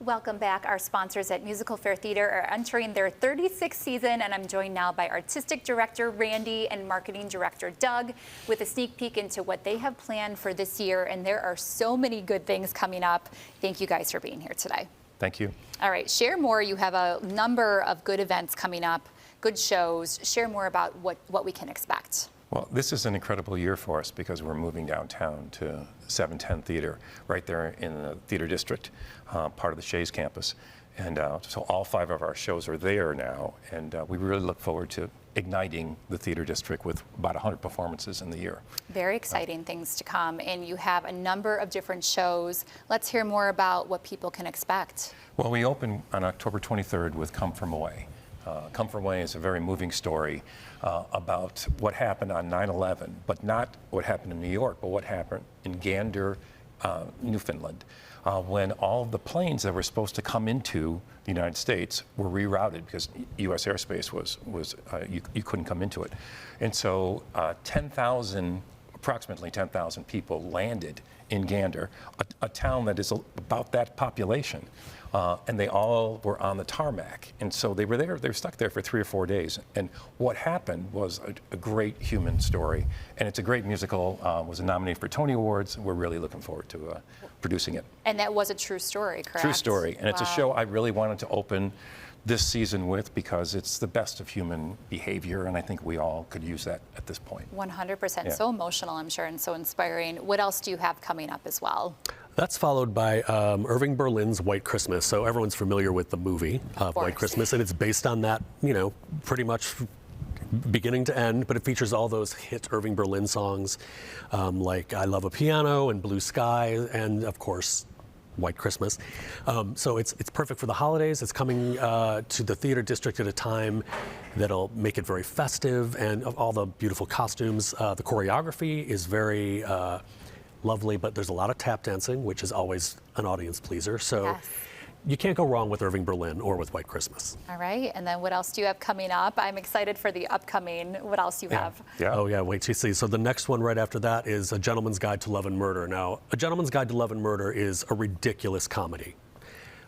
Welcome back. Our sponsors at MusicalFare Theater are entering their 36th season, and I'm joined now by Artistic Director Randy and Marketing Director Doug with a sneak peek into what they have planned for this year, and there are so many good things coming up. Thank you guys for being here today. Thank you. All right, share more. You have a number of good events coming up, good shows. Share more about what we can expect. Well, this is an incredible year for us because we're moving downtown to 710 Theater, right there in the Theater District, part of the Shays campus. And so all 5 of our shows are there now, and we really look forward to igniting the Theater District with about 100 performances in the year. Very exciting things to come, and you have a number of different shows. Let's hear more about what people can expect. Well, we open on October 23rd with Come From Away. Come From Away is a very moving story about what happened on 9/11, but not what happened in New York, but what happened in Gander, Newfoundland, when all of the planes that were supposed to come into the United States were rerouted because U.S. airspace was you couldn't come into it. And so approximately 10,000 people landed in Gander, a town that is about that population. And they all were on the tarmac. And so they were stuck there for 3 or 4 days. And what happened was a great human story. And it's a great musical, was nominated for Tony Awards. We're really looking forward to producing it. And that was a true story, correct? True story. And it's a show I really wanted to open this season with because it's the best of human behavior, and I think we all could use that at this point. 100%. Yeah. So emotional, I'm sure, and so inspiring. What else do you have coming up as well? That's followed by Irving Berlin's White Christmas. So everyone's familiar with the movie White Christmas, and it's based on that, pretty much beginning to end, but it features all those hit Irving Berlin songs like I Love a Piano and Blue Sky, and of course, White Christmas. So it's perfect for the holidays. It's coming to the Theater District at a time that'll make it very festive, and all the beautiful costumes. The choreography is very lovely, but there's a lot of tap dancing, which is always an audience pleaser. So yes. You can't go wrong with Irving Berlin or with White Christmas. All right, and then what else do you have coming up? I'm excited for the upcoming. What else you have? Yeah. Oh yeah, wait till you see. So the next one right after that is A Gentleman's Guide to Love and Murder. Now, A Gentleman's Guide to Love and Murder is a ridiculous comedy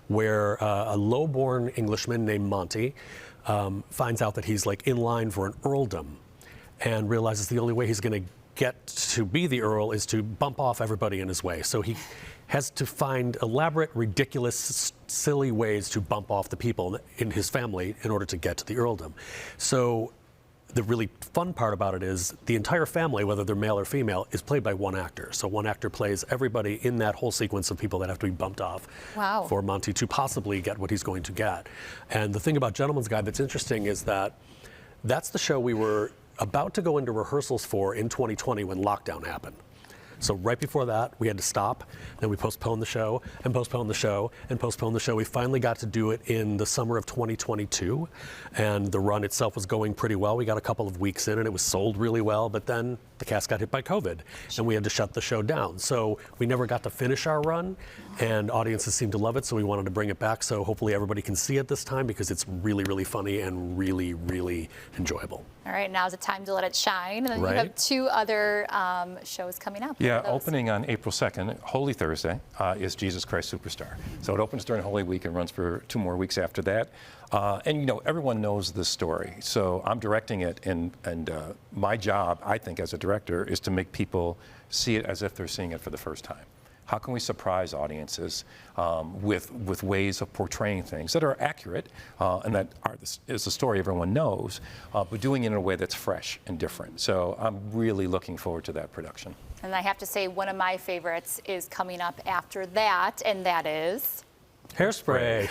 where a low-born Englishman named Monty finds out that he's like in line for an earldom and realizes the only way he's going to get to be the earl is to bump off everybody in his way. So he has to find elaborate, ridiculous, silly ways to bump off the people in his family in order to get to the earldom. So the really fun part about it is the entire family, whether they're male or female, is played by one actor. So one actor plays everybody in that whole sequence of people that have to be bumped off for Monty to possibly get what he's going to get. And the thing about Gentleman's Guide that's interesting is that that's the show we were about to go into rehearsals for in 2020 when lockdown happened. So right before that, we had to stop. Then we postponed the show and postponed the show and postponed the show. We finally got to do it in the summer of 2022, and the run itself was going pretty well. We got a couple of weeks in, and it was sold really well, but then the cast got hit by COVID, and we had to shut the show down. So we never got to finish our run, and audiences seemed to love it, so we wanted to bring it back. So hopefully everybody can see it this time because it's really, really funny and really, really enjoyable. All right, now's the time to let it shine. And then you have 2 other shows coming up. Yeah, opening on April 2nd, Holy Thursday, is Jesus Christ Superstar. So it opens during Holy Week and runs for 2 more weeks after that. And everyone knows this story. So I'm directing it, and my job, I think, as a director, is to make people see it as if they're seeing it for the first time. How can we surprise audiences with ways of portraying things that are accurate and that is a story everyone knows, but doing it in a way that's fresh and different. So I'm really looking forward to that production. And I have to say, one of my favorites is coming up after that, and that is Hairspray.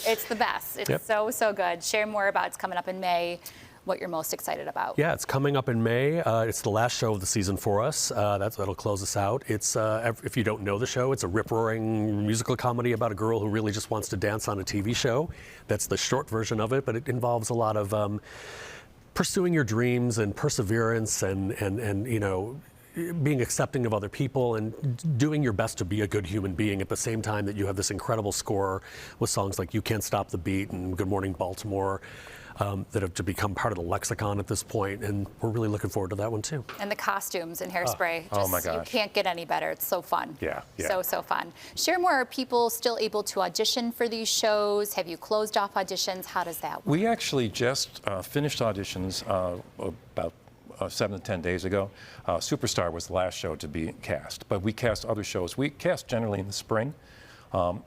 It's the best. It's so good. Share more about it's coming up in May. What you're most excited about? Yeah, it's coming up in May. It's the last show of the season for us. That'll close us out. It's if you don't know the show, it's a rip-roaring musical comedy about a girl who really just wants to dance on a TV show. That's the short version of it, but it involves a lot of pursuing your dreams and perseverance and being accepting of other people and doing your best to be a good human being at the same time that you have this incredible score with songs like You Can't Stop the Beat and Good Morning Baltimore that have to become part of the lexicon at this point, and we're really looking forward to that one too. And the costumes in Hairspray. Oh my gosh. You can't get any better. It's so fun. Yeah. So fun. Share more. Are people still able to audition for these shows? Have you closed off auditions? How does that work? We actually just finished auditions about 7 to 10 days ago. Superstar was the last show to be cast, but we cast other shows. We cast generally in the spring.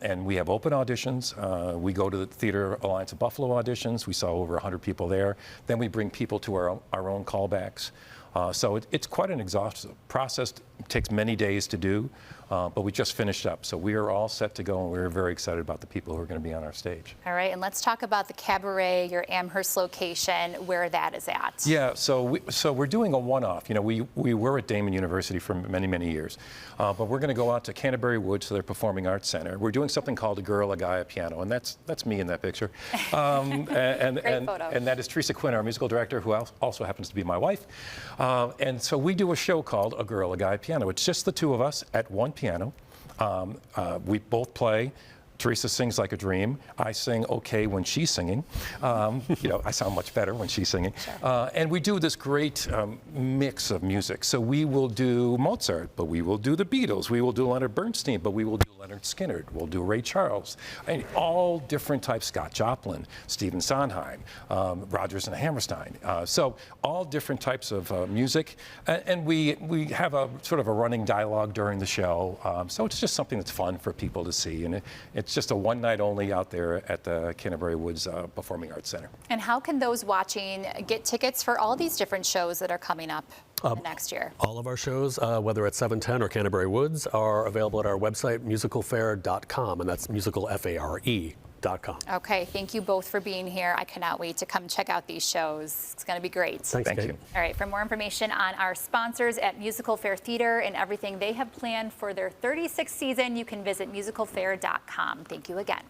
And we have open auditions. We go to the Theater Alliance of Buffalo auditions. We saw over 100 people there. Then we bring people to our own callbacks. So it's quite an exhaustive process. It takes many days to do, but we just finished up. So we are all set to go, and we're very excited about the people who are going to be on our stage. All right, and let's talk about the Cabaret, your Amherst location, where that is at. Yeah, so we're doing a one-off. You know, we were at Damon University for many, many years, but we're going to go out to Canterbury Woods to their Performing Arts Center. We're doing something called A Girl, a Guy, a Piano, and that's me in that picture. And that is Teresa Quinn, our musical director, who also happens to be my wife. And so we do a show called A Girl, a Guy, a Piano. It's just the two of us at one piano. We both play. Teresa sings like a dream. I sing okay when she's singing. You know, I sound much better when she's singing. Sure. And we do this great mix of music. So we will do Mozart, but we will do the Beatles. We will do Leonard Bernstein, but we will do Leonard Skinner. We'll do Ray Charles. And all different types, Scott Joplin, Stephen Sondheim, Rodgers and Hammerstein. So all different types of music. And we have a sort of a running dialogue during the show. So it's just something that's fun for people to see. And it's just a one night only out there at the Canterbury Woods Performing Arts Center. And how can those watching get tickets for all these different shows that are coming up next year? All of our shows, whether at 710 or Canterbury Woods, are available at our website, MusicalFare.com, and that's musicalfare.com. Okay, thank you both for being here. I cannot wait to come check out these shows. It's going to be great. Thank you. All right, for more information on our sponsors at MusicalFare Theater and everything they have planned for their 36th season, you can visit musicalfare.com. Thank you again.